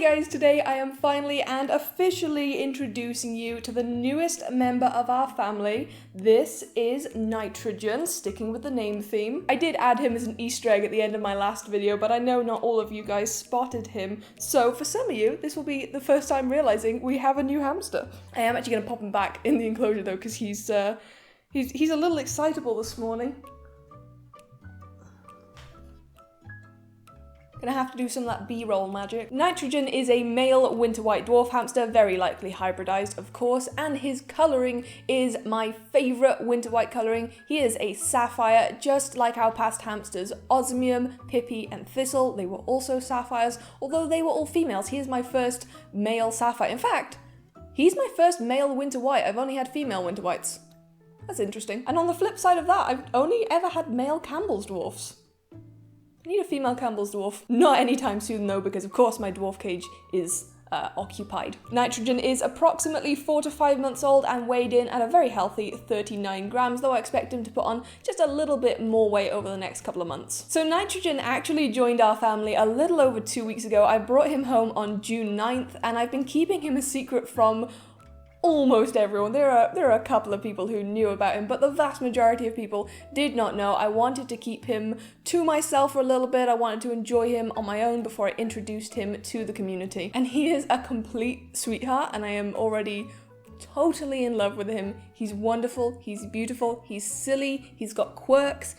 guys, today I am finally and officially introducing you to the newest member of our family. This is Nitrogen, sticking with the name theme. I did add him as an Easter egg at the end of my last video, but I know not all of you guys spotted him. So for some of you, this will be the first time realizing we have a new hamster. I am actually going to pop him back in the enclosure though, because he's a little excitable this morning. Gonna have to do some of that B-roll magic. Nitrogen is a male winter white dwarf hamster, very likely hybridized of course, and his colouring is my favourite winter white colouring. He is a sapphire, just like our past hamsters, Osmium, Pippi and Thistle. They were also sapphires, although they were all females. He is my first male sapphire. In fact, he's my first male winter white. I've only had female winter whites. That's interesting. And on the flip side of that, I've only ever had male Campbell's dwarfs. I need a female Campbell's dwarf. Not anytime soon though, because of course my dwarf cage is occupied. Nitrogen is approximately 4 to 5 months old and weighed in at a very healthy 39 grams, though I expect him to put on just a little bit more weight over the next couple of months. So Nitrogen actually joined our family a little over 2 weeks ago. I brought him home on June 9th and I've been keeping him a secret from almost everyone. There are a couple of people who knew about him, but the vast majority of people did not know. I wanted to keep him to myself for a little bit. I wanted to enjoy him on my own before I introduced him to the community. And he is a complete sweetheart, and I am already totally in love with him. He's wonderful, he's beautiful, he's silly, he's got quirks,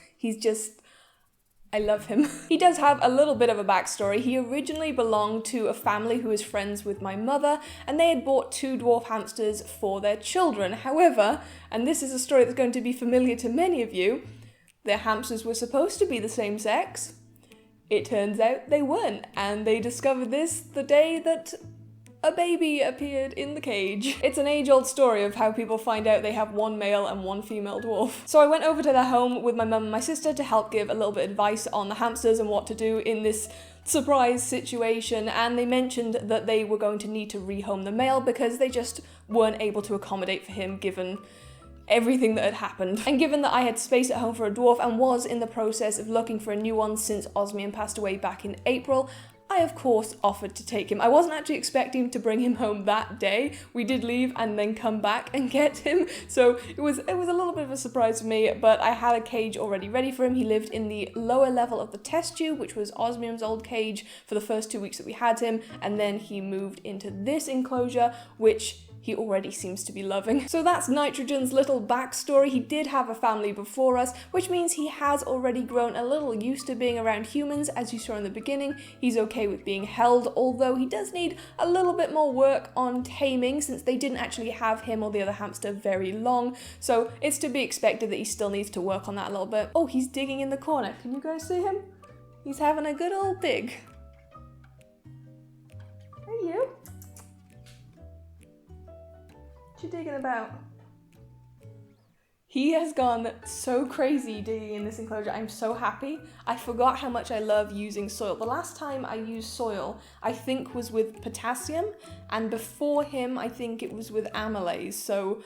I love him. He does have a little bit of a backstory. He originally belonged to a family who is friends with my mother, and they had bought 2 dwarf hamsters for their children. However, and this is a story that's going to be familiar to many of you, their hamsters were supposed to be the same sex. It turns out they weren't, and they discovered this the day that a baby appeared in the cage. It's an age-old story of how people find out they have 1 male and 1 female dwarf. So I went over to their home with my mum and my sister to help give a little bit of advice on the hamsters and what to do in this surprise situation, and they mentioned that they were going to need to rehome the male because they just weren't able to accommodate for him given everything that had happened. And given that I had space at home for a dwarf and was in the process of looking for a new one since Osmium passed away back in April, I of course offered to take him. I wasn't actually expecting to bring him home that day. We did leave and then come back and get him, so it was a little bit of a surprise for me, but I had a cage already ready for him. He lived in the lower level of the test tube, which was Osmium's old cage for the first 2 weeks that we had him, and then he moved into this enclosure, which he already seems to be loving. So that's Nitrogen's little backstory. He did have a family before us, which means he has already grown a little used to being around humans. As you saw in the beginning, he's okay with being held, although he does need a little bit more work on taming since they didn't actually have him or the other hamster very long. So it's to be expected that he still needs to work on that a little bit. Oh, he's digging in the corner. Can you guys see him? He's having a good old dig. Hey you. What you digging about? He has gone so crazy digging in this enclosure. I'm so happy. I forgot how much I love using soil. The last time I used soil, I think was with potassium, and before him, I think it was with amylase, so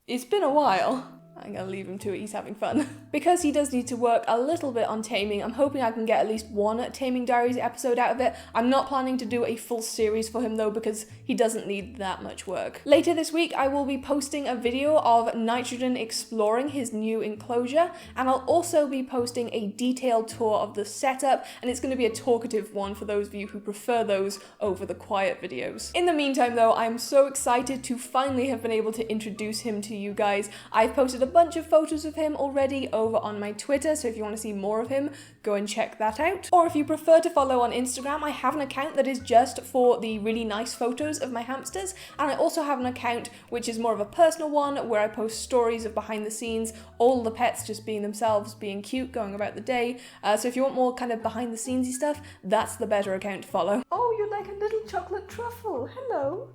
it's been a while. I'm gonna leave him to it, he's having fun. Because he does need to work a little bit on taming, I'm hoping I can get at least 1 Taming Diaries episode out of it. I'm not planning to do a full series for him though, because he doesn't need that much work. Later this week, I will be posting a video of Nitrogen exploring his new enclosure, and I'll also be posting a detailed tour of the setup, and it's gonna be a talkative one for those of you who prefer those over the quiet videos. In the meantime though, I'm so excited to finally have been able to introduce him to you guys. I've posted a bunch of photos of him already over on my Twitter, so if you want to see more of him, go and check that out. Or if you prefer to follow on Instagram, I have an account that is just for the really nice photos of my hamsters, and I also have an account which is more of a personal one where I post stories of behind the scenes, all the pets just being themselves, being cute, going about the day. So if you want more kind of behind the scenesy stuff, that's the better account to follow. Oh, you're like a little chocolate truffle. Hello.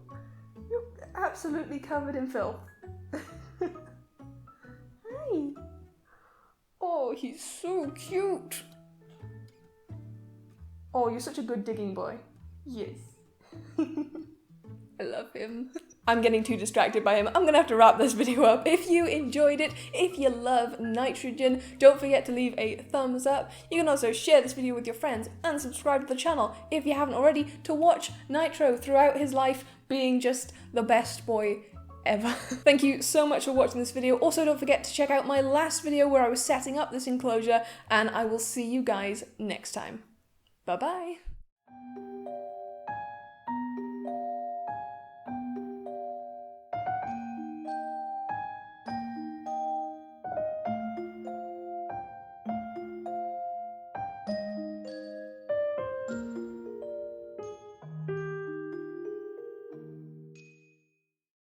You're absolutely covered in filth. Hi. Oh, he's so cute. Oh, you're such a good digging boy. Yes. I love him. I'm getting too distracted by him. I'm gonna have to wrap this video up. If you enjoyed it, if you love nitrogen, don't forget to leave a thumbs up. You can also share this video with your friends and subscribe to the channel if you haven't already to watch Nitro throughout his life being just the best boy ever. Thank you so much for watching this video. Also, don't forget to check out my last video where I was setting up this enclosure, and I will see you guys next time. Bye bye.